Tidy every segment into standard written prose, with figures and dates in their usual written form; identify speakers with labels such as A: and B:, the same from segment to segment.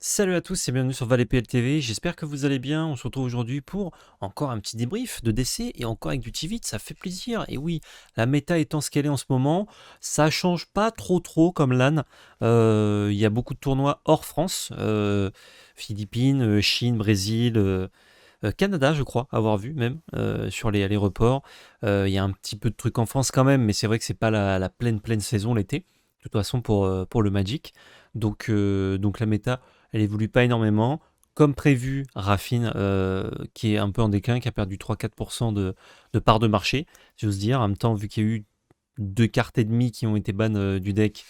A: Salut à tous et bienvenue sur Valet PL TV, j'espère que vous allez bien. On se retrouve aujourd'hui pour encore un petit débrief de DC et encore avec du Tivit, ça fait plaisir. Et oui, la méta étant ce qu'elle est en ce moment, ça change pas trop comme LAN. Il y a beaucoup de tournois hors France, Philippines, Chine, Brésil, Canada je crois, avoir vu même sur les reports. Il y a un petit peu de trucs en France quand même, mais c'est vrai que c'est pas la pleine saison l'été, de toute façon pour le Magic. Donc la méta elle évolue pas énormément. Comme prévu, Raffine, qui est un peu en déclin, qui a perdu 3-4% de part de marché, j'ose dire. En même temps, vu qu'il y a eu 2 cartes et demie qui ont été bannes du deck,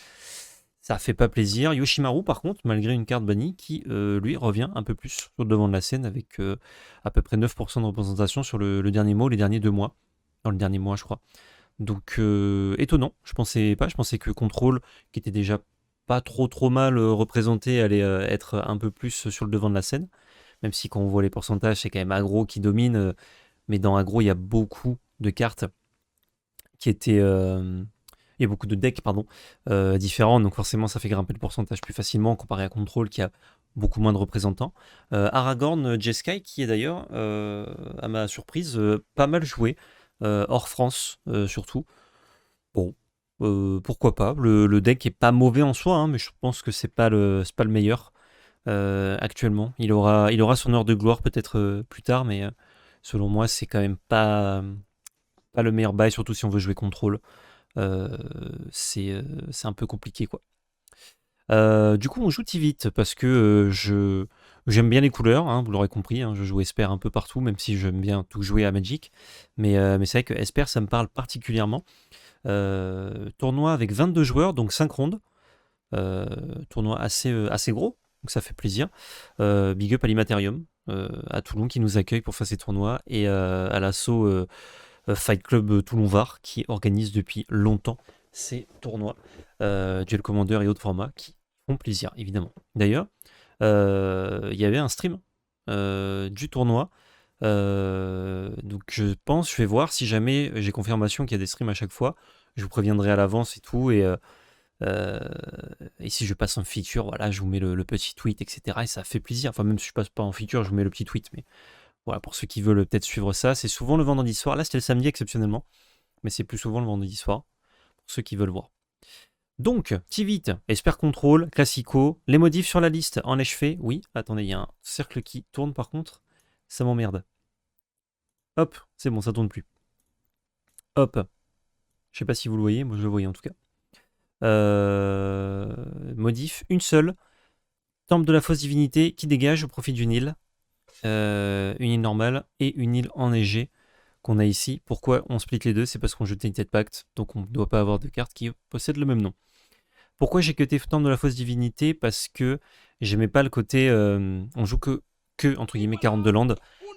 A: ça fait pas plaisir. Yoshimaru, par contre, malgré une carte bannie, qui lui revient un peu plus sur le devant de la scène avec à peu près 9% de représentation sur le dernier mois, les derniers 2 mois. Dans le dernier mois, je crois. Donc étonnant, je pensais que Control, qui était déjà pas trop mal représenté, allait être un peu plus sur le devant de la scène, même si quand on voit les pourcentages, c'est quand même Aggro qui domine, mais dans Aggro, il y a beaucoup de cartes qui étaient... il y a beaucoup de decks, pardon, différents, donc forcément ça fait grimper le pourcentage plus facilement comparé à Control qui a beaucoup moins de représentants. Aragorn, Jeskai, qui est d'ailleurs, à ma surprise, pas mal joué, hors France surtout. Bon, pourquoi pas. Le deck est pas mauvais en soi, hein, mais je pense que c'est pas le meilleur actuellement. Il aura son heure de gloire peut-être plus tard, mais selon moi, c'est quand même pas le meilleur bail, surtout si on veut jouer contrôle. Euh, c'est un peu compliqué, quoi. Du coup, on joue Tivit parce que j'aime bien les couleurs, hein, vous l'aurez compris. Hein, je joue Esper un peu partout, même si j'aime bien tout jouer à Magic. Mais c'est vrai que Esper, ça me parle particulièrement. Tournoi avec 22 joueurs, donc 5 rondes. Euh, Tournoi assez gros, donc ça fait plaisir. Big up à l'Immaterium, à Toulon, qui nous accueille pour faire ces tournois, et à l'assaut Fight Club Toulon-Var, qui organise depuis longtemps ces tournois. Duel Commander et autres formats qui font plaisir, évidemment. D'ailleurs, il y avait un stream du tournoi. Donc je vais voir si jamais j'ai confirmation qu'il y a des streams à chaque fois. Je vous préviendrai à l'avance et tout. Euh, et si je passe en feature, voilà, je vous mets le petit tweet, etc. Et ça fait plaisir. Enfin, même si je passe pas en feature, je vous mets le petit tweet. Mais voilà, pour ceux qui veulent peut-être suivre ça, c'est souvent le vendredi soir. Là, c'était le samedi exceptionnellement. Mais c'est plus souvent le vendredi soir. Pour ceux qui veulent voir. Donc, Tivit, Esper Control, Classico, les modifs sur la liste en échevé, oui. Attendez, il y a un cercle qui tourne par contre, ça m'emmerde. Hop, c'est bon, ça tourne plus. Hop, je sais pas si vous le voyez, moi je le voyais en tout cas. Modif, une seule, Temple de la fausse divinité qui dégage au profit d'une île. Une île normale et une île enneigée qu'on a ici. Pourquoi on split les deux? C'est parce qu'on jetait une tête pacte, donc on ne doit pas avoir de carte qui possède le même nom. Pourquoi j'ai cuté Temple de la fausse divinité? Parce que j'aimais pas le côté. On joue que entre guillemets 42 landes.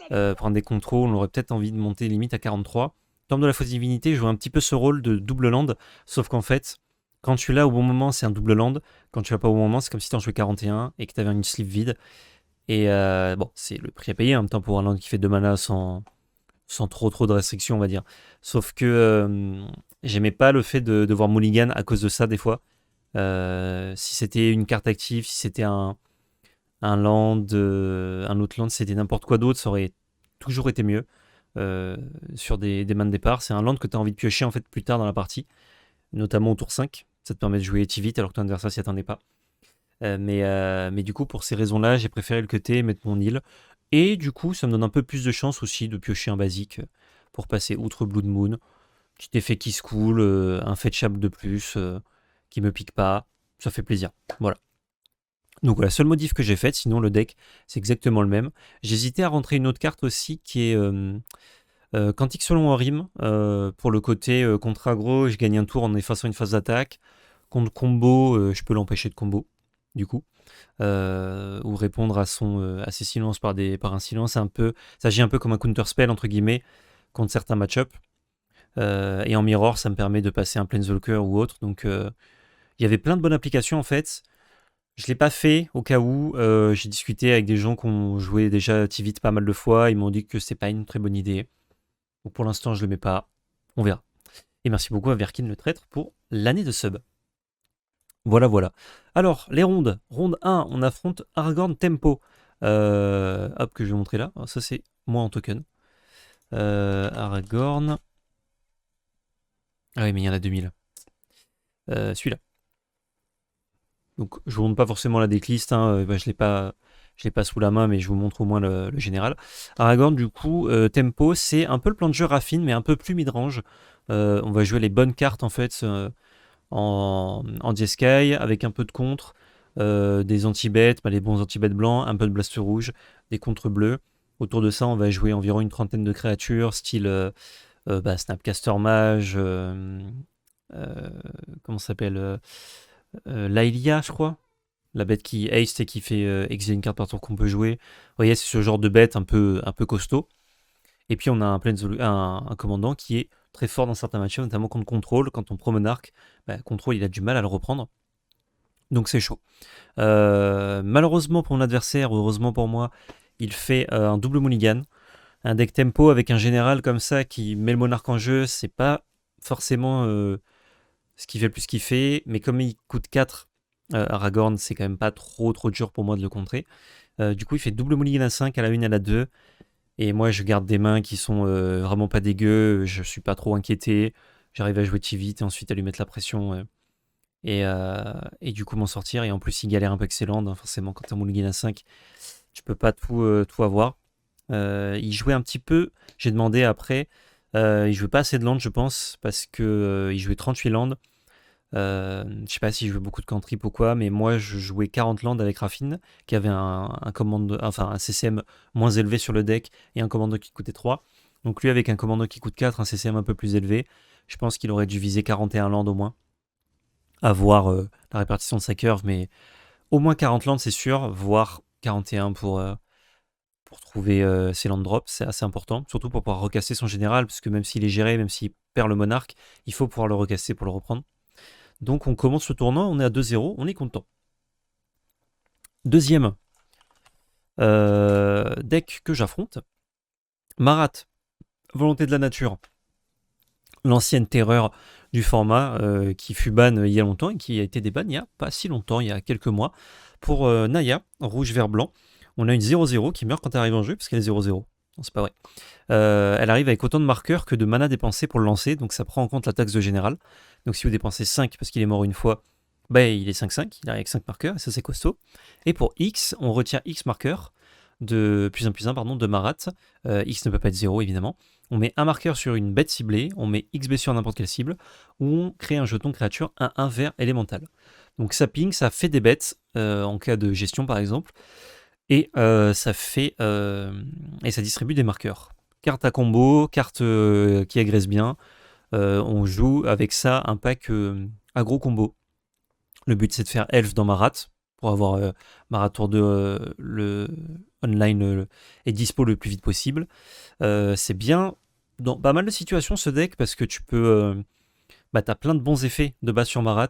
A: Prendre des contrôles, on aurait peut-être envie de monter limite à 43. Temple de la fausse divinité joue un petit peu ce rôle de double land, sauf qu'en fait, quand tu l'as au bon moment, c'est un double land. Quand tu l'as pas au bon moment, c'est comme si tu en jouais 41 et que tu avais une sleeve vide. Et bon, c'est le prix à payer en même temps pour un land qui fait 2 mana sans trop de restrictions, on va dire. Sauf que j'aimais pas le fait de voir mulligan à cause de ça des fois. Si c'était une carte active, si c'était un land, un autre land, si c'était n'importe quoi d'autre, ça aurait toujours été mieux sur des mains de départ. C'est un land que tu as envie de piocher en fait plus tard dans la partie, notamment au tour 5. Ça te permet de jouer vite alors que ton adversaire s'y attendait pas. Mais du coup, pour ces raisons-là, j'ai préféré le cutter et mettre mon île. Et du coup, ça me donne un peu plus de chance aussi de piocher un basique pour passer outre Blood Moon. Petit effet qui se coule, un fetchable de plus qui me pique pas. Ça fait plaisir. Voilà. Donc voilà, seule modif que j'ai faite, sinon le deck c'est exactement le même. J'hésitais à rentrer une autre carte aussi qui est Quantique selon Orim. Pour le côté contre aggro, je gagne un tour en effaçant une phase d'attaque. Contre combo, je peux l'empêcher de combo, du coup. Ou répondre à ses silences par un silence. Ça agit un peu comme un counter spell, entre guillemets, contre certains match-up. Et en mirror, ça me permet de passer un Planeswalker ou autre. Donc il y avait plein de bonnes applications en fait. Je l'ai pas fait au cas où. J'ai discuté avec des gens qui ont joué déjà Tivit pas mal de fois. Ils m'ont dit que c'est pas une très bonne idée. Donc pour l'instant, je le mets pas. On verra. Et merci beaucoup à Verkin le traître pour l'année de sub. Voilà, voilà. Alors, les rondes. Ronde 1, on affronte Aragorn Tempo. Hop, que je vais montrer là. Ça, c'est moi en token. Aragorn. Ah oui, mais il y en a 2000. Celui-là. Donc, je vous montre pas forcément la decklist. Hein. Je l'ai pas sous la main, mais je vous montre au moins le général. Aragorn, du coup, Tempo, c'est un peu le plan de jeu raffine, mais un peu plus midrange. On va jouer les bonnes cartes, en fait, en Jeskai, avec un peu de contre, des anti-bêtes, les bons anti-bêtes blancs, un peu de blast rouge, des contres bleus. Autour de ça, on va jouer environ une trentaine de créatures, style Snapcaster Mage, euh, comment ça s'appelle Laelia, je crois. La bête qui haste et qui fait exiler une carte par tour qu'on peut jouer. Vous voyez, c'est ce genre de bête un peu costaud. Et puis on a un commandant qui est très fort dans certains matchs, notamment contre contrôle. Quand on pro monarque, contrôle il a du mal à le reprendre. Donc c'est chaud. Malheureusement pour mon adversaire, ou heureusement pour moi, il fait un double mulligan. Un deck tempo avec un général comme ça qui met le monarque en jeu, c'est pas forcément ce qui fait le plus kiffer. Mais comme il coûte 4, Aragorn, c'est quand même pas trop dur pour moi de le contrer. Du coup, il fait double mulligan à 5, à la 1 à la 2. Et moi, je garde des mains qui sont vraiment pas dégueu. Je suis pas trop inquiété. J'arrive à jouer vite et ensuite à lui mettre la pression. Et du coup m'en sortir. Et en plus, il galère un peu excellent. Hein, forcément, quand t'as un mulligan à 5, tu peux pas tout avoir. Il jouait un petit peu. J'ai demandé après. Il jouait pas assez de landes, je pense, parce que il jouait 38 landes. Je sais pas si je jouais beaucoup de cantrip ou quoi, mais moi je jouais 40 landes avec Raffine, qui avait un CCM moins élevé sur le deck et un commando qui coûtait 3. Donc lui avec un commando qui coûte 4, un CCM un peu plus élevé, je pense qu'il aurait dû viser 41 landes au moins, à voir la répartition de sa curve, mais au moins 40 landes c'est sûr, voire 41 pour trouver ses land drops, c'est assez important, surtout pour pouvoir recasser son général, parce que même s'il est géré, même s'il perd le monarque, il faut pouvoir le recasser pour le reprendre. Donc on commence le tournoi, on est à 2-0, on est content. Deuxième deck que j'affronte, Marat, Volonté de la Nature, l'ancienne terreur du format qui fut ban il y a longtemps et qui a été déban il n'y a pas si longtemps, il y a quelques mois, pour Naya, rouge, vert, blanc. On a une 0-0 qui meurt quand elle arrive en jeu, parce qu'elle est 0-0. Non, c'est pas vrai. Elle arrive avec autant de marqueurs que de mana dépensés pour le lancer, donc ça prend en compte la taxe de général. Donc si vous dépensez 5 parce qu'il est mort une fois, il est 5-5, il arrive avec 5 marqueurs, et ça c'est costaud. Et pour X, on retient X marqueurs de +1/+1 pardon, de Marat. X ne peut pas être 0 évidemment. On met un marqueur sur une bête ciblée, on met XB sur n'importe quelle cible, ou on crée un jeton créature 1/1 vert élémental. Donc ça ping, ça fait des bêtes en cas de gestion par exemple, et ça distribue des marqueurs. Carte à combo, carte qui agresse bien. On joue avec ça un pack aggro combo. Le but c'est de faire elf dans Marat pour avoir Marat tour 2 le online est dispo le plus vite possible. C'est bien dans pas mal de situations ce deck parce que tu peux t'as plein de bons effets de base sur Marat.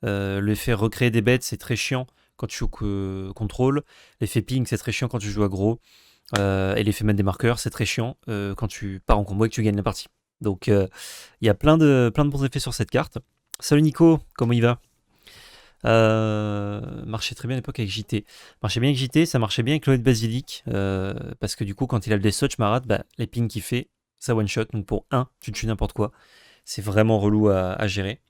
A: L'effet recréer des bêtes c'est très chiant quand tu joues contrôle. L'effet ping c'est très chiant quand tu joues aggro. Et l'effet mettre des marqueurs c'est très chiant quand tu pars en combo et que tu gagnes la partie. Donc il y a plein de bons effets sur cette carte. Salut Nico, comment il va? Marchait très bien à l'époque avec JT. Marchait bien avec JT, ça marchait bien avec Loïd Basilic, parce que du coup, quand il a le Deathwatch Marat, les pings qu'il fait, ça one shot. Donc pour 1, tu tues n'importe quoi. C'est vraiment relou à gérer.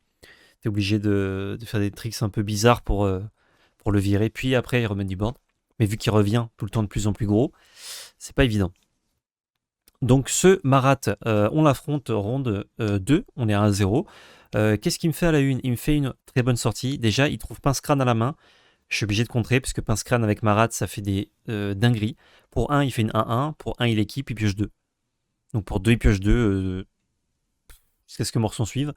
A: T'es obligé de faire des tricks un peu bizarres pour le virer, puis après il remet du board. Mais vu qu'il revient tout le temps de plus en plus gros, c'est pas évident. Donc ce Marat, on l'affronte ronde 2, on est à 1-0. Qu'est-ce qu'il me fait à la une? Il me fait une très bonne sortie. Déjà, il trouve Pince Crâne à la main. Je suis obligé de contrer, parce que Pince Crâne avec Marat, ça fait des dingueries. Pour 1, il fait une 1-1. Pour 1, il équipe, il pioche 2. Donc pour 2, il pioche 2, jusqu'à ce que mort s'en suive.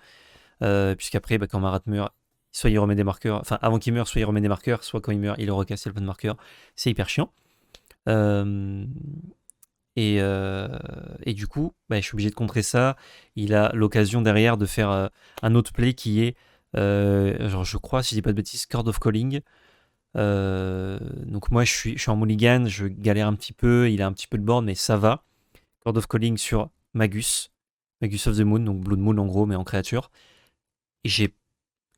A: Puisqu'après, quand Marat meurt, soit il remet des marqueurs, enfin avant qu'il meure, soit il remet des marqueurs, soit quand il meurt, il le recasse, il le de marqueurs. C'est hyper chiant. Et du coup, je suis obligé de contrer ça. Il a l'occasion derrière de faire un autre play qui est, je crois, si je dis pas de bêtises, Chord of Calling. Donc moi, je suis en mulligan, je galère un petit peu. Il a un petit peu de board, mais ça va. Chord of Calling sur Magus. Magus of the Moon, donc Blood Moon en gros, mais en créature. Et j'ai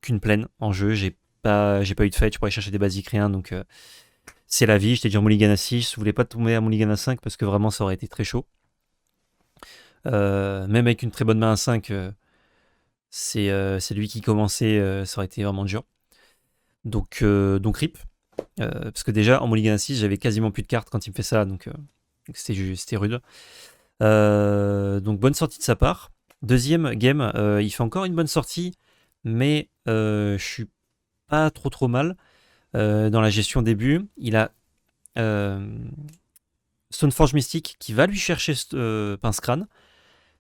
A: qu'une plaine en jeu. J'ai j'ai pas eu de fête, je pourrais chercher des basiques, rien, donc c'est la vie. J'étais déjà mulligan à 6, je voulais pas tomber à mulligan à 5 parce que vraiment ça aurait été très chaud. Même avec une très bonne main à 5, c'est lui qui commençait, ça aurait été vraiment dur. Donc rip. Parce que déjà en mulligan à 6, j'avais quasiment plus de cartes quand il me fait ça, donc c'était rude. Donc bonne sortie de sa part. Deuxième game, il fait encore une bonne sortie, mais je suis pas trop mal dans la gestion début. Il a Stoneforge Mystique qui va lui chercher Pince Crâne.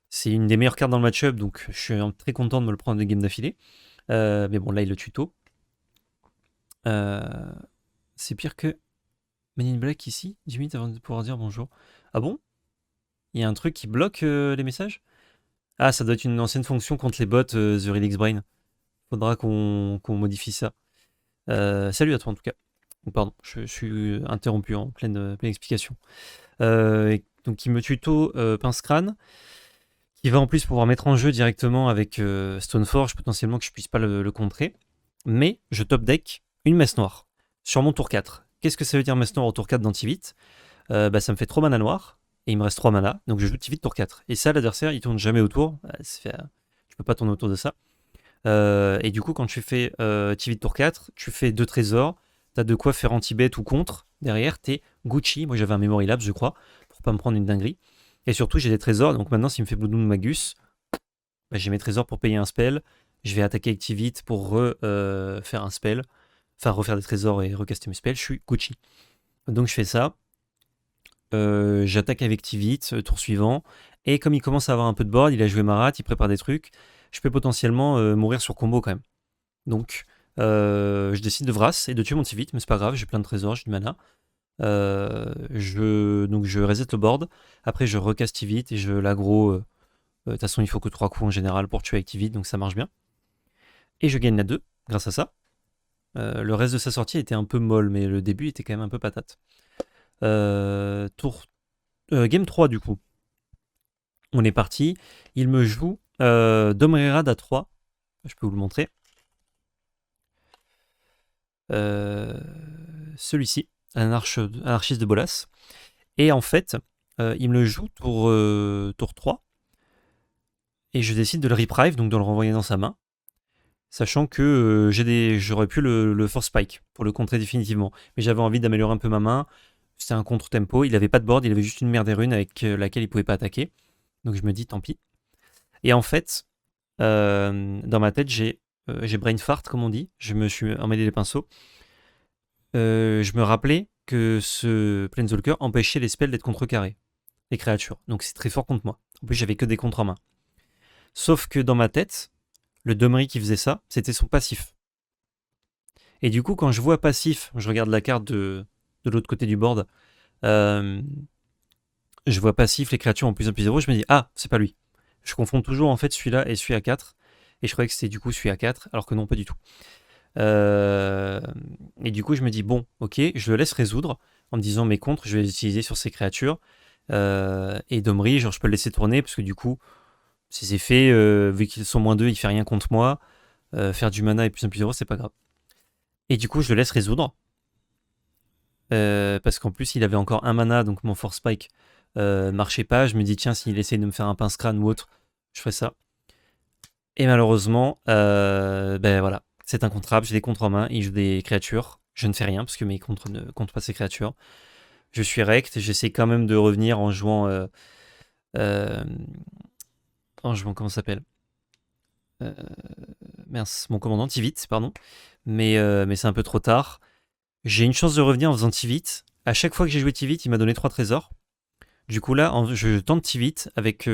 A: C'est une des meilleures cartes dans le match-up, donc je suis très content de me le prendre de game d'affilée. Mais bon, là il le tuto. C'est pire que Men in Black ici, 10 minutes avant de pouvoir dire bonjour. Ah bon? Il y a un truc qui bloque les messages? Ah, ça doit être une ancienne fonction contre les bots The Relix Brain. Faudra qu'on modifie ça. Salut à toi en tout cas. Pardon, je suis interrompu en pleine explication. Donc il me tuto Pince Crâne, qui va en plus pouvoir mettre en jeu directement avec Stoneforge, potentiellement que je puisse pas le contrer. Mais je top deck une messe noire sur mon tour 4. Qu'est-ce que ça veut dire messe noire au tour 4 d'Antivite? Ça me fait 3 mana noirs, et il me reste 3 mana, donc je joue Tivite tour 4. Et ça, l'adversaire, il tourne jamais autour. Tu peux pas tourner autour de ça. Et du coup, quand tu fais Tivite tour 4, tu fais 2 trésors, t'as de quoi faire anti-bet ou contre. Derrière, t'es Gucci. Moi, j'avais un Memory Lapse, je crois, pour pas me prendre une dinguerie. Et surtout, j'ai des trésors, donc maintenant, s'il me fait Blood Moon Magus, j'ai mes trésors pour payer un spell. Je vais attaquer Activite pour faire un spell. Enfin, refaire des trésors et recaster mes spells. Je suis Gucci. Donc, je fais ça. J'attaque avec Tivite, tour suivant. Et comme il commence à avoir un peu de board, il a joué Marat, il prépare des trucs. Je peux potentiellement mourir sur combo quand même. Donc, je décide de Vras et de tuer mon Tivite, mais c'est pas grave, j'ai plein de trésors, j'ai du mana. Donc je reset le board. Après, je recaste Tivite et je l'aggro. De toute façon, il faut que 3 coups en général pour tuer avec Tivite, donc ça marche bien. Et je gagne la 2 grâce à ça. Le reste de sa sortie était un peu molle, mais le début était quand même un peu patate. Game 3 du coup. On est parti. Il me joue Domrerad à 3. Je peux vous le montrer. Celui-ci, un anarchiste de Bolas. Et en fait, il me le joue tour 3. Et je décide de le reprive, donc de le renvoyer dans sa main. Sachant que j'aurais pu le force spike pour le contrer définitivement. Mais j'avais envie d'améliorer un peu ma main. C'était un contre-tempo. Il avait pas de board, il avait juste une merde des runes avec laquelle il pouvait pas attaquer. Donc je me dis, tant pis. Et en fait, dans ma tête, j'ai brain fart, comme on dit. Je me suis emmêlé les pinceaux. Je me rappelais que ce Planeswalker empêchait les spells d'être contrecarrés, les créatures. Donc c'est très fort contre moi. En plus, j'avais que des contre en main. Sauf que dans ma tête, le Domri qui faisait ça, c'était son passif. Et du coup, quand je vois passif, je regarde la carte de l'autre côté du board, je vois passif, les créatures en +1/+0, je me dis, ah, c'est pas lui. Je confonds toujours en fait celui-là et celui à 4. Et je croyais que c'était du coup celui à 4, alors que non, pas du tout. Et du coup, je me dis, bon, ok, je le laisse résoudre en me disant mes contres, je vais les utiliser sur ces créatures. Et Domri, genre, je peux le laisser tourner parce que du coup, ses effets, vu qu'ils sont -2, il fait rien contre moi. Faire du mana et +1/+0, c'est pas grave. Et du coup, je le laisse résoudre. Parce qu'en plus, il avait encore un mana, donc mon Force Spike marchait pas. Je me dis, tiens, s'il essaye de me faire un pince crâne ou autre, je ferai ça. Et malheureusement, voilà, c'est incontrable. J'ai des contres en main, il joue des créatures. Je ne fais rien parce que mes contres ne comptent pas ces créatures. Je suis rect, j'essaie quand même de revenir en jouant. Comment ça s'appelle? Mince, mon commandant, Tivite, pardon. Mais c'est un peu trop tard. J'ai une chance de revenir en faisant Tivite. À chaque fois que j'ai joué Tivite, il m'a donné 3 trésors. Du coup, là, je tente Tivite avec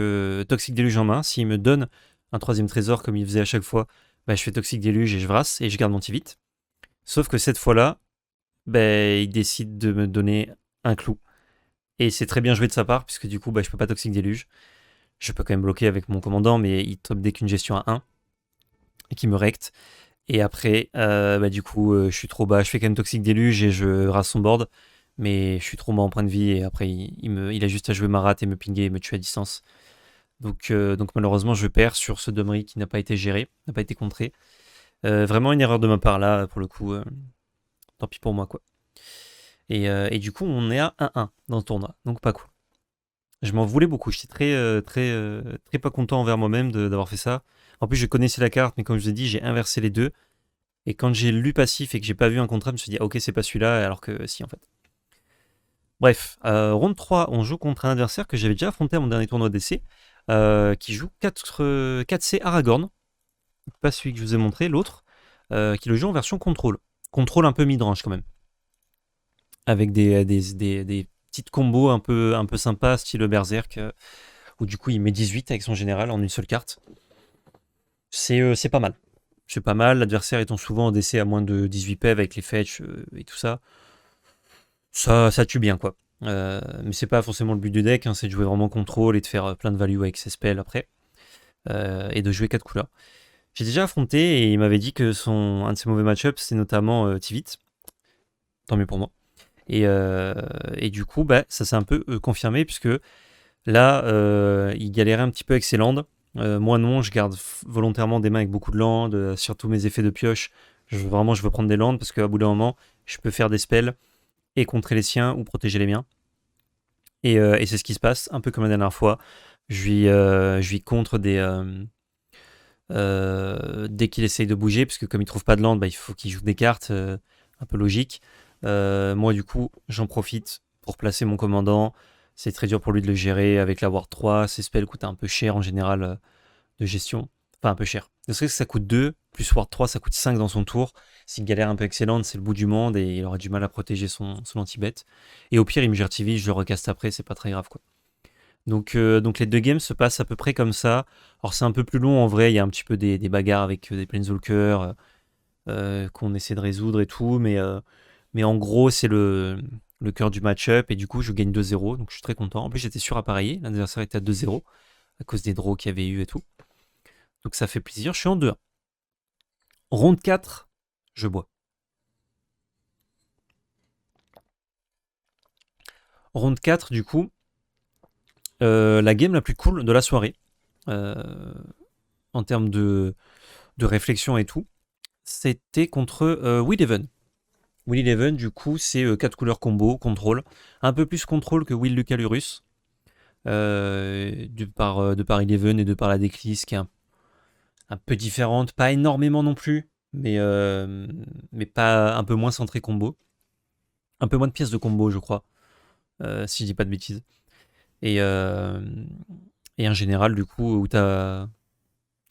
A: Toxic Deluge en main. S'il me donne un 3e trésor comme il faisait à chaque fois, je fais Toxic Deluge et je vrasse et je garde mon Tivite. Sauf que cette fois-là, il décide de me donner un clou. Et c'est très bien joué de sa part, puisque du coup, je peux pas Toxic Deluge. Je peux quand même bloquer avec mon commandant, mais il top dès qu'une gestion à 1 et qui me recte. Et après, du coup, je suis trop bas. Je fais quand même Toxic Deluge et je rase son board. Mais je suis trop bas en point de vie. Et après, il a juste à jouer Marat et me pinguer et me tuer à distance. Donc malheureusement, je perds sur ce Domri qui n'a pas été géré, n'a pas été contré. Vraiment une erreur de ma part là, pour le coup. Tant pis pour moi, quoi. Et du coup, on est à 1-1 dans le tournoi, donc pas cool. Je m'en voulais beaucoup, j'étais très pas content envers moi-même d'avoir fait ça. En plus, je connaissais la carte, mais comme je vous ai dit, j'ai inversé les deux. Et quand j'ai lu passif et que j'ai pas vu un contrat, je me suis dit, ah, ok, c'est pas celui-là, alors que si, en fait. Bref, round 3, on joue contre un adversaire que j'avais déjà affronté à mon dernier tournoi d'essai, qui joue 4C Aragorn, pas celui que je vous ai montré, l'autre, qui le joue en version contrôle. Contrôle un peu mid-range quand même, avec des petites combos un peu sympas, style Berserk, où du coup il met 18 avec son général en une seule carte. C'est pas mal. C'est pas mal, l'adversaire étant souvent en DC à moins de 18 PV avec les fetch et tout ça. Ça tue bien, quoi. Mais c'est pas forcément le but du deck, hein, c'est de jouer vraiment contrôle et de faire plein de value avec ses spells après. Et de jouer 4 couleurs. J'ai déjà affronté et il m'avait dit que un de ses mauvais match-ups, c'est notamment Tivit. Tant mieux pour moi. Et du coup, bah, ça s'est un peu confirmé, puisque là, il galérait un petit peu avec ses landes. Moi non, je garde volontairement des mains avec beaucoup de landes, surtout mes effets de pioche. Vraiment, je veux prendre des landes, parce qu'à bout d'un moment, je peux faire des spells et contrer les siens ou protéger les miens. Et c'est ce qui se passe, un peu comme la dernière fois. Je lui contre dès qu'il essaye de bouger, parce que comme il trouve pas de land, bah, il faut qu'il joue des cartes, un peu logique. Moi, du coup, j'en profite pour placer mon commandant. C'est très dur pour lui de le gérer avec la War 3. Ses spells coûtent un peu cher en général de gestion. Enfin, un peu cher. Ne serait-ce que ça coûte 2, plus Ward 3, ça coûte 5 dans son tour. S'il galère un peu excellente, c'est le bout du monde et il aura du mal à protéger son anti-bet. Et au pire, il me gère TV, je le recaste après, c'est pas très grave, quoi. Donc les deux games se passent à peu près comme ça. Alors c'est un peu plus long en vrai, il y a un petit peu des bagarres avec des Planeswalkers qu'on essaie de résoudre et tout, mais en gros c'est le cœur du match-up et du coup je gagne 2-0, donc je suis très content. En plus j'étais sûr à parier, l'adversaire était à 2-0 à cause des draws qu'il y avait eu et tout. Donc ça fait plaisir, je suis en 2-1. Ronde 4, je bois. Ronde 4 du coup, la game la plus cool de la soirée, en termes de réflexion et tout, c'était contre Will Even. Will Eleven, du coup, c'est 4 couleurs combo, contrôle. Un peu plus contrôle que Will Lucalurus. De par Eleven et de par la déclisse qui est un peu différente. Pas énormément non plus, mais pas un peu moins centré combo. Un peu moins de pièces de combo, je crois, si je dis pas de bêtises. Et, euh, et en général, du coup, où t'as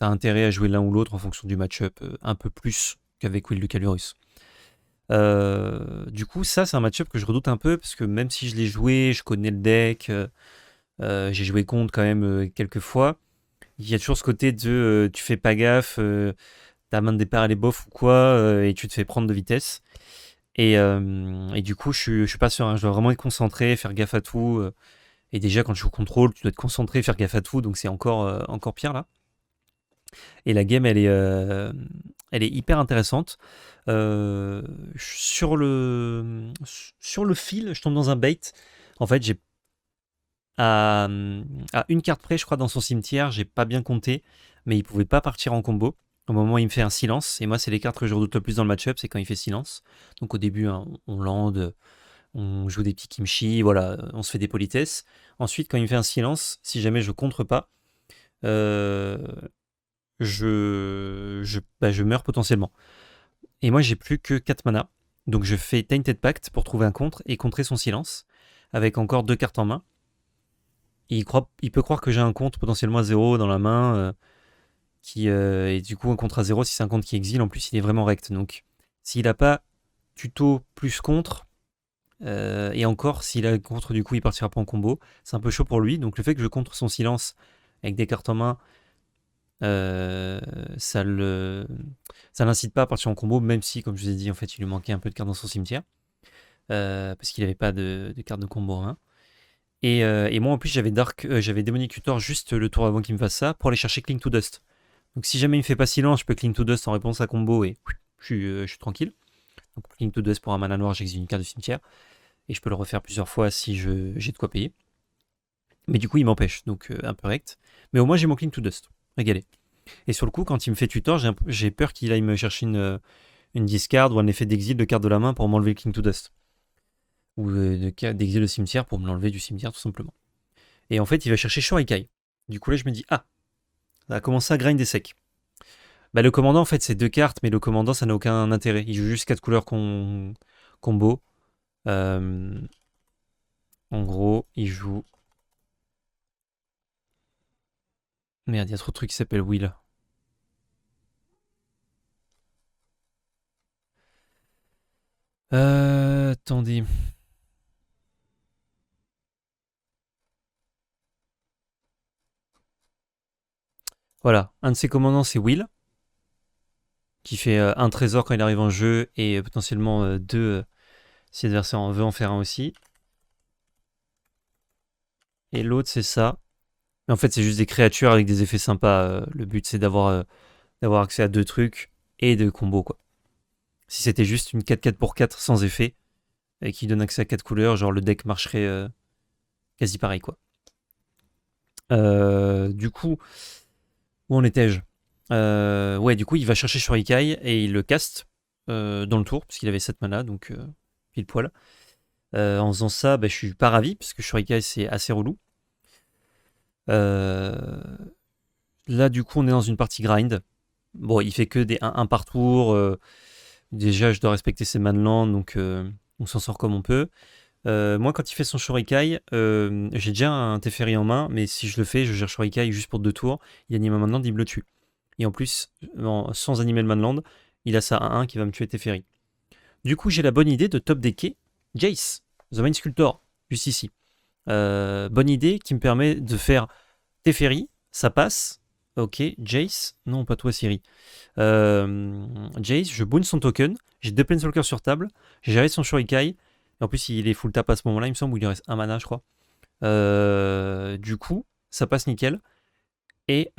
A: intérêt à jouer l'un ou l'autre en fonction du match-up, un peu plus qu'avec Will Lucalurus. Du coup, ça, c'est un match-up que je redoute un peu, parce que même si je l'ai joué, je connais le deck, j'ai joué contre quand même quelques fois, il y a toujours ce côté de tu fais pas gaffe, ta main de départ elle est bof ou quoi, et tu te fais prendre de vitesse. Et du coup, je suis pas serein, je dois vraiment être concentré, faire gaffe à tout. Et déjà, quand tu joues contrôle, tu dois être concentré, faire gaffe à tout, donc c'est encore pire là. Et la game, elle est hyper intéressante. Euh, sur le fil, je tombe dans un bait. En fait, j'ai à, à une carte près, je crois, dans son cimetière, j'ai pas bien compté, mais il pouvait pas partir en combo. Au moment où il me fait un silence, et moi, c'est les cartes que je redoute le plus dans le match-up, c'est quand il fait silence. Donc au début, hein, on lande, on joue des petits kimchi, voilà, on se fait des politesses. Ensuite, quand il me fait un silence, si jamais je contre pas, euh, je meurs potentiellement. Et moi, j'ai plus que 4 mana. Donc je fais Tainted Pact pour trouver un contre et contrer son silence, avec encore 2 cartes en main. Et il peut croire que j'ai un contre potentiellement à 0 dans la main, et du coup un contre à 0 si c'est un contre qui exile, en plus il est vraiment rect. Donc s'il a pas tuto plus contre, et encore s'il a contre du coup il partira pas en combo, c'est un peu chaud pour lui. Donc le fait que je contre son silence avec des cartes en main, euh, ça le ça l'incite pas à partir en combo, même si, comme je vous ai dit, en fait, il lui manquait un peu de cartes dans son cimetière, parce qu'il n'avait pas de cartes de combo en main. Et moi, en plus, j'avais Demonic Tutor juste le tour avant qu'il me fasse ça, pour aller chercher Cling to Dust. Donc si jamais il me fait pas silence, je peux Cling to Dust en réponse à combo, et je suis tranquille. Donc Cling to Dust pour un mana noir, j'exile une carte de cimetière, et je peux le refaire plusieurs fois si j'ai de quoi payer. Mais du coup, il m'empêche, donc un peu rect. Mais au moins, j'ai mon Cling to Dust. Régalé. Et sur le coup, quand il me fait tutor, j'ai peur qu'il aille me chercher une discard ou un effet d'exil de carte de la main pour m'enlever le Cling to Dust. Ou d'exil de cimetière pour me l'enlever du cimetière, tout simplement. Et en fait, il va chercher Shurikai. Du coup, là, je me dis, ah, ça a commencé à grind des secs. Bah, le commandant, en fait, c'est 2 cartes, mais le commandant, ça n'a aucun intérêt. Il joue juste 4 couleurs combo. En gros, il joue. Merde, il y a trop de trucs qui s'appellent Will. Attendez. Voilà, un de ses commandants, c'est Will, qui fait un trésor quand il arrive en jeu et potentiellement 2 si l'adversaire en veut en faire un aussi. Et l'autre, c'est ça. Mais en fait, c'est juste des créatures avec des effets sympas. Le but, c'est d'avoir accès à 2 trucs et de combos, quoi. Si c'était juste une 4-4 pour 4 sans effet, et qui donne accès à 4 couleurs, genre le deck marcherait quasi pareil, quoi. Du coup, où en étais-je? Ouais, du coup, il va chercher Shurikai et il le caste dans le tour, puisqu'il avait 7 mana, donc pile poil. En faisant ça, je suis pas ravi, parce que Shurikai, c'est assez relou. Là, du coup, on est dans une partie grind. Bon, il fait que des 1 par tour. Déjà, je dois respecter ses manlands, donc on s'en sort comme on peut. Moi, quand il fait son Shurikai, j'ai déjà un Teferi en main, mais si je le fais, je gère Shurikai juste pour 2 tours. Il anime un manland, il me le tue. Et en plus, sans animer le manland, il a ça à 1 qui va me tuer Teferi. Du coup, j'ai la bonne idée de top decker Jace, The Mind Sculptor, juste ici. Bonne idée qui me permet de faire Teferi, ça passe. Ok, Jace, non pas toi Siri. Jace, je boon son token, j'ai 2 Planeswalkers sur table, j'ai géré son Shurikai, et en plus il est full tap à ce moment-là, il me semble, où il lui reste 1 mana je crois. Du coup, ça passe nickel. Et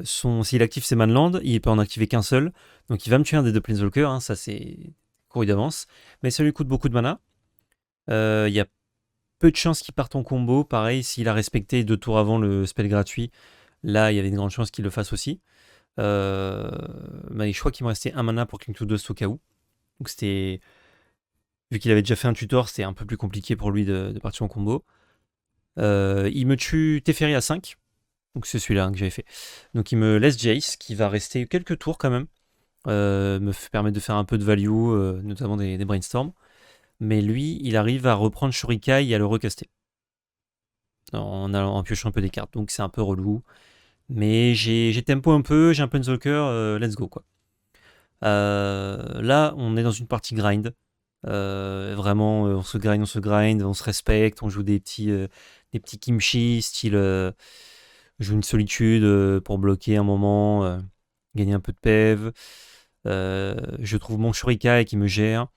A: s'il active ses manlands, il peut en activer qu'un seul, donc il va me tuer un des 2 Planeswalkers, hein, ça c'est couru d'avance, mais ça lui coûte beaucoup de mana. Il y a peu de chances qu'il parte en combo, pareil, s'il a respecté 2 tours avant le spell gratuit, là il y avait une grande chance qu'il le fasse aussi. Mais je crois qu'il me restait 1 mana pour Cling to Dust au cas où. Donc c'était. Vu qu'il avait déjà fait un tutor, c'était un peu plus compliqué pour lui de partir en combo. Il me tue Teferi à 5. Donc c'est celui-là que j'avais fait. Donc il me laisse Jace, qui va rester quelques tours quand même. Me permettre de faire un peu de value, notamment des brainstorms. Mais lui, il arrive à reprendre Shurikai et à le recaster. En piochant un peu des cartes. Donc c'est un peu relou. Mais j'ai tempo un peu, j'ai un Planeswalker, let's go quoi. Là, on est dans une partie grind. Vraiment, on se grind, on se respecte, on joue des petits kimchi, style joue une solitude pour bloquer un moment, gagner un peu de PEV. Je trouve mon Shurikai qui me gère.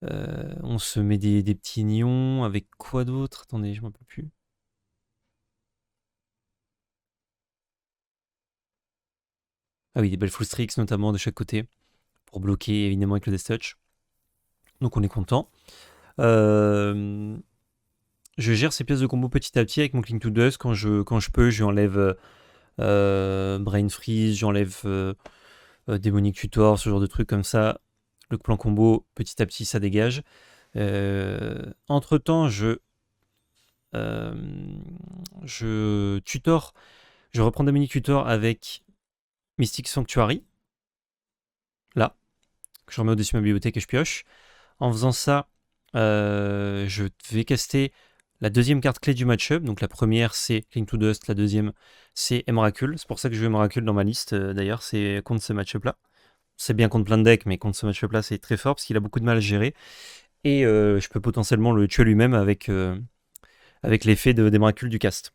A: On se met des petits nions avec quoi d'autre? Attendez, je m'en peux plus. Ah oui, des belles full streaks notamment de chaque côté pour bloquer évidemment avec le Death Touch. Donc on est content. Je gère ces pièces de combo petit à petit avec mon Cling to Dust. Quand je peux, j'enlève Brain Freeze, j'enlève Démonic Tutor, ce genre de trucs comme ça. Le plan combo, petit à petit, ça dégage. Entre temps, je tutor. Je reprends Démonic Tutor avec Mystic Sanctuary. Là. Je remets au-dessus de ma bibliothèque et je pioche. En faisant ça, je vais caster la deuxième carte clé du match-up. Donc la première, c'est Cling to Dust. La deuxième, c'est Emrakul. C'est pour ça que je veux Emrakul dans ma liste, d'ailleurs. C'est contre ce match-up-là. C'est bien contre plein de decks, mais contre ce match-up-là, c'est très fort parce qu'il a beaucoup de mal à gérer. Et je peux potentiellement le tuer lui-même avec l'effet d'Emrakul du cast.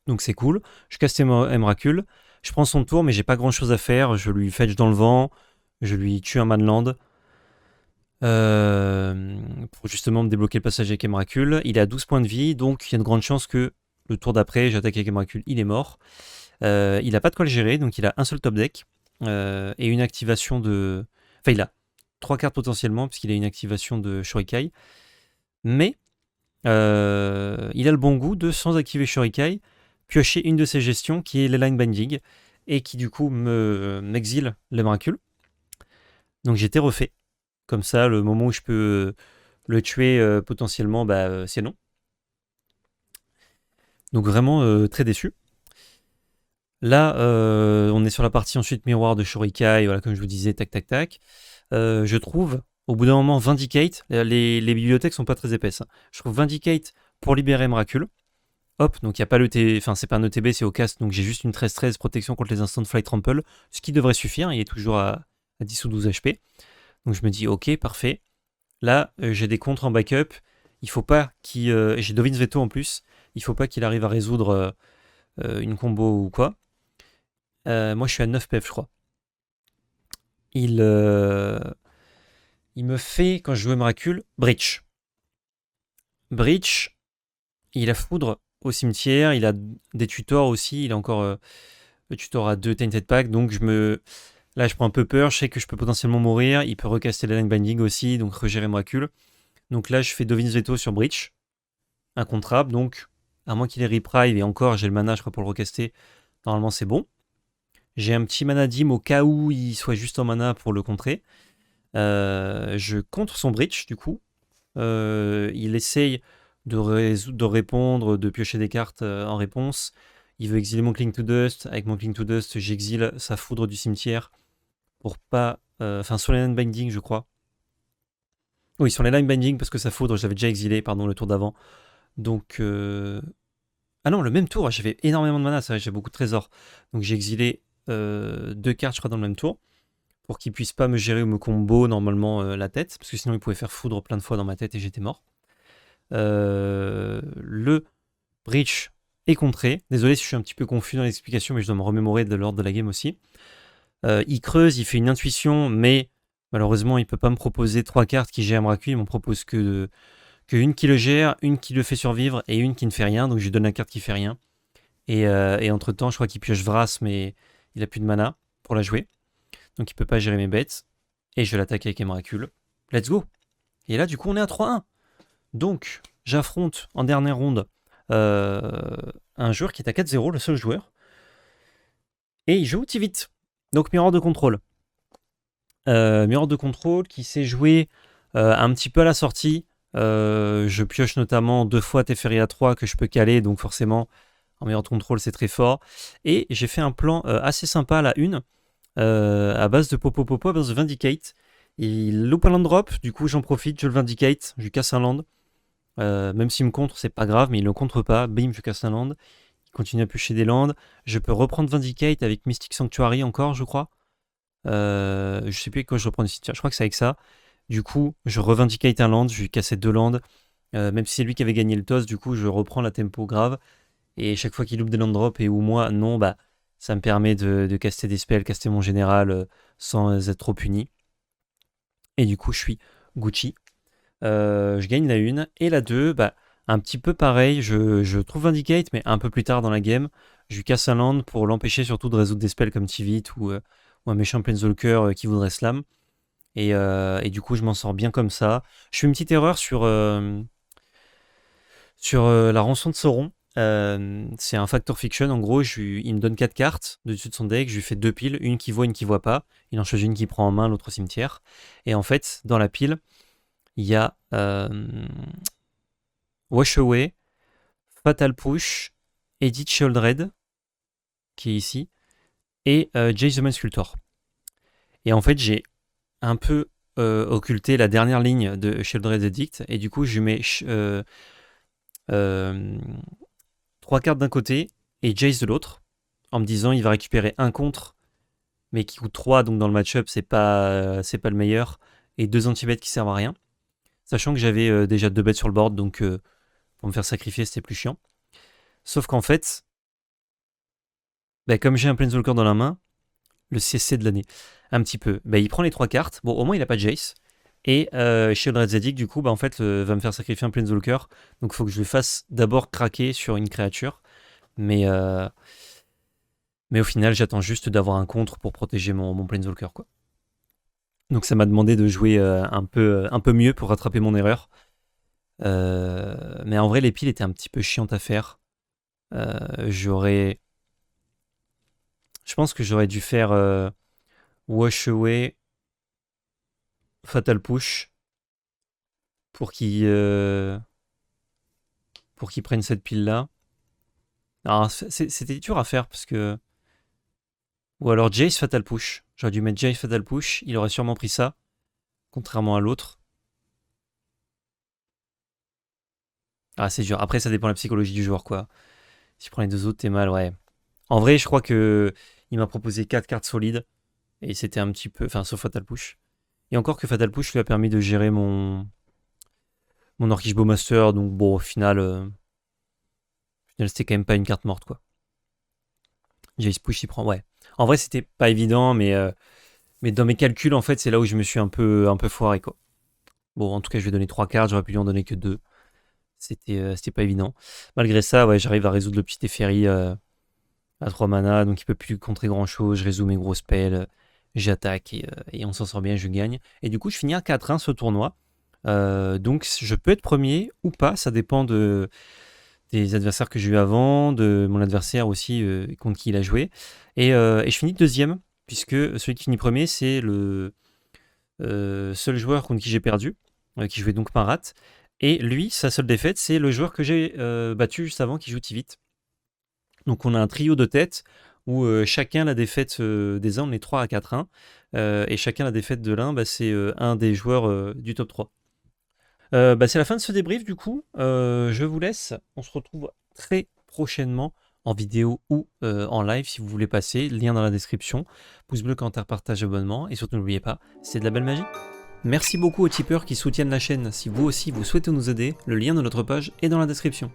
A: Donc c'est cool. Je caste Emrakul. Je prends son tour, mais j'ai pas grand-chose à faire. Je lui fetch dans le vent. Je lui tue un manland. Pour justement me débloquer le passage avec Emrakul. Il est à 12 points de vie, donc il y a une grande chance que le tour d'après, j'attaque avec Emrakul, il est mort. Il n'a pas de quoi le gérer, donc il a un seul top deck et une activation de... Enfin, il a 3 cartes potentiellement, puisqu'il a une activation de Shurikai. Mais il a le bon goût de, sans activer Shurikai, piocher une de ces gestions qui est les line binding et qui du coup m'exile les Miracules. Donc j'étais refait. Comme ça, le moment où je peux le tuer potentiellement, c'est non. Donc vraiment très déçu. Là, on est sur la partie ensuite miroir de Shurikai, voilà, comme je vous disais, tac tac tac. Je trouve, au bout d'un moment, Vindicate, les bibliothèques sont pas très épaisses, hein. Je trouve Vindicate pour libérer Miracle. Hop, donc il n'y a pas le T, enfin c'est pas un ETB, c'est au cast, donc j'ai juste une 13-13 protection contre les instants de Flight Trample, ce qui devrait suffire, il est toujours à 10 ou 12 HP. Donc je me dis, ok, parfait. Là, j'ai des contres en backup, il faut pas qu'il... j'ai Dovin's Veto en plus, il faut pas qu'il arrive à résoudre une combo ou quoi. Moi je suis à 9 PF, je crois. Il me fait, quand je joue Miracle, Breach. Breach, il a foudre au cimetière, il a des tutors aussi, il a encore le tutor à 2 Tainted Pack, donc là je prends un peu peur, je sais que je peux potentiellement mourir, il peut recaster la Line Binding aussi, donc regérer Miracle. Donc là je fais Dovin's Veto sur Breach, incontrable, donc à moins qu'il ait Reprive, et encore j'ai le mana je crois pour le recaster, normalement c'est bon. J'ai un petit mana dim au cas où il soit juste en mana pour le contrer. Je contre son Breach du coup. Il essaye de répondre, de piocher des cartes en réponse. Il veut exiler mon Cling to Dust. Avec mon Cling to Dust, j'exile sa foudre du cimetière pour pas. Enfin, sur les line binding, je crois. Oui, sur les line binding, parce que sa foudre, je l'avais déjà exilé, pardon, le tour d'avant. Donc. Ah non, le même tour, j'avais énormément de mana, ça, j'ai beaucoup de trésors. Donc j'ai exilé 2 cartes, je crois, dans le même tour, pour qu'il puisse pas me gérer ou me combo normalement la tête, parce que sinon il pouvait faire foudre plein de fois dans ma tête et j'étais mort. Le Breach est contré. Désolé si je suis un petit peu confus dans l'explication, mais je dois me remémorer de l'ordre de la game aussi. Il creuse, il fait une intuition, mais malheureusement, il peut pas me proposer 3 cartes qui gèrent Miracle. Il m'en propose que une qui le gère, une qui le fait survivre et une qui ne fait rien. Donc je lui donne la carte qui fait rien. Et entre-temps, je crois qu'il pioche Vras, mais il a plus de mana pour la jouer. Donc il peut pas gérer mes bêtes. Et je l'attaque avec Miracle. Let's go. Et là, du coup, on est à 3-1. Donc, j'affronte en dernière ronde un joueur qui est à 4-0, le seul joueur. Et il joue Tivit. Donc, Mirror de contrôle. Mirror de contrôle qui s'est joué un petit peu à la sortie. Je pioche notamment 2 fois Teferi à 3 que je peux caler, donc forcément, en Mirror de contrôle, c'est très fort. Et j'ai fait un plan assez sympa à la une, à base de Popo, à base de Vindicate. Il loupe un land drop, du coup, j'en profite, je le Vindicate, je lui casse un land. Même s'il me contre, c'est pas grave, mais il ne le contre pas. Bim, je casse un land. Il continue à piocher des lands. Je peux reprendre Vindicate avec Mystic Sanctuary encore, je crois. Je sais plus avec quoi je reprends ici. Je crois que c'est avec ça. Du coup, je revindicate un land, je lui casse 2 lands. Même si c'est lui qui avait gagné le toss, du coup, je reprends la tempo grave. Et chaque fois qu'il loupe des land drops et ou moi, non, ça me permet de caster des spells, caster mon général sans être trop puni. Et du coup, je suis Gucci. Je gagne la 1 et la 2, un petit peu pareil, je trouve Vindicate, mais un peu plus tard dans la game, je lui casse un land pour l'empêcher surtout de résoudre des spells comme Tivit ou un méchant Planeswalker qui voudrait slam. Et du coup, je m'en sors bien comme ça. Je fais une petite erreur sur la rançon de Sauron. C'est un Factor Fiction, en gros, il me donne 4 cartes de dessus de son deck, je lui fais 2 piles, une qui voit, une qui voit pas. Il en choisit une qui prend en main, l'autre au cimetière. Et en fait, dans la pile, il y a Wash Away, Fatal Push, Edith Sheoldred, qui est ici, et Jace the Man Sculptor. Et en fait, j'ai un peu occulté la dernière ligne de Sheoldred's Edict, et du coup, je mets 3 cartes d'un côté et Jace de l'autre, en me disant il va récupérer un contre, mais qui coûte 3, donc dans le match-up, c'est pas le meilleur, et 2 anti-bêtes qui servent à rien. Sachant que j'avais déjà 2 bêtes sur le board, donc pour me faire sacrifier, c'était plus chiant. Sauf qu'en fait, comme j'ai un Planeswalker dans la main, le CC de l'année, un petit peu. Il prend les 3 cartes. Bon, au moins, il a pas de Jace. Et Sheoldred Zedic, du coup, en fait, va me faire sacrifier un Planeswalker. Donc, il faut que je le fasse d'abord craquer sur une créature. Mais au final, j'attends juste d'avoir un contre pour protéger mon Planeswalker, quoi. Donc, ça m'a demandé de jouer un peu mieux pour rattraper mon erreur. Mais en vrai, les piles étaient un petit peu chiantes à faire. J'aurais... Je pense que j'aurais dû faire Wash Away, Fatal Push, pour qu'il prenne cette pile-là. Alors, c'était dur à faire, parce que... Ou alors Jace Fatal Push. J'aurais dû mettre Jace Fatal Push, il aurait sûrement pris ça, contrairement à l'autre. Ah, c'est dur. Après, ça dépend de la psychologie du joueur, quoi. Si je prends les deux autres, t'es mal, ouais. En vrai, je crois que il m'a proposé 4 cartes solides. Et c'était un petit peu... Enfin, sauf Fatal Push. Et encore que Fatal Push lui a permis de gérer mon Orcish Bowmaster. Donc bon, au final, c'était quand même pas une carte morte, quoi. Jace Push, il prend... Ouais. En vrai, c'était pas évident, mais dans mes calculs, en fait, c'est là où je me suis un peu foiré, quoi. Bon, en tout cas, je vais donner 3 cartes. J'aurais pu lui en donner que 2. C'était pas évident. Malgré ça, ouais, j'arrive à résoudre le petit Teferi à 3 mana, donc il peut plus contrer grand chose. Je résous mes gros spells, j'attaque et on s'en sort bien, je gagne. Et du coup, je finis à 4-1 ce tournoi. Donc je peux être premier ou pas, ça dépend des adversaires que j'ai eu avant, de mon adversaire aussi contre qui il a joué. Et je finis deuxième, puisque celui qui finit premier, c'est le seul joueur contre qui j'ai perdu, qui jouait donc Marat. Et lui, sa seule défaite, c'est le joueur que j'ai battu juste avant, qui joue Tivit. Donc on a un trio de tête où chacun la défaite des uns, on est 3 à 4-1. Et chacun la défaite de l'un, bah, c'est un des joueurs du top 3. Bah, c'est la fin de ce débrief du coup. Je vous laisse. On se retrouve très prochainement en vidéo ou en live si vous voulez passer. Lien dans la description. Pouce bleu, commentaire, partage, abonnement. Et surtout n'oubliez pas, c'est de la belle magie. Merci beaucoup aux tipeurs qui soutiennent la chaîne. Si vous aussi vous souhaitez nous aider, le lien de notre page est dans la description.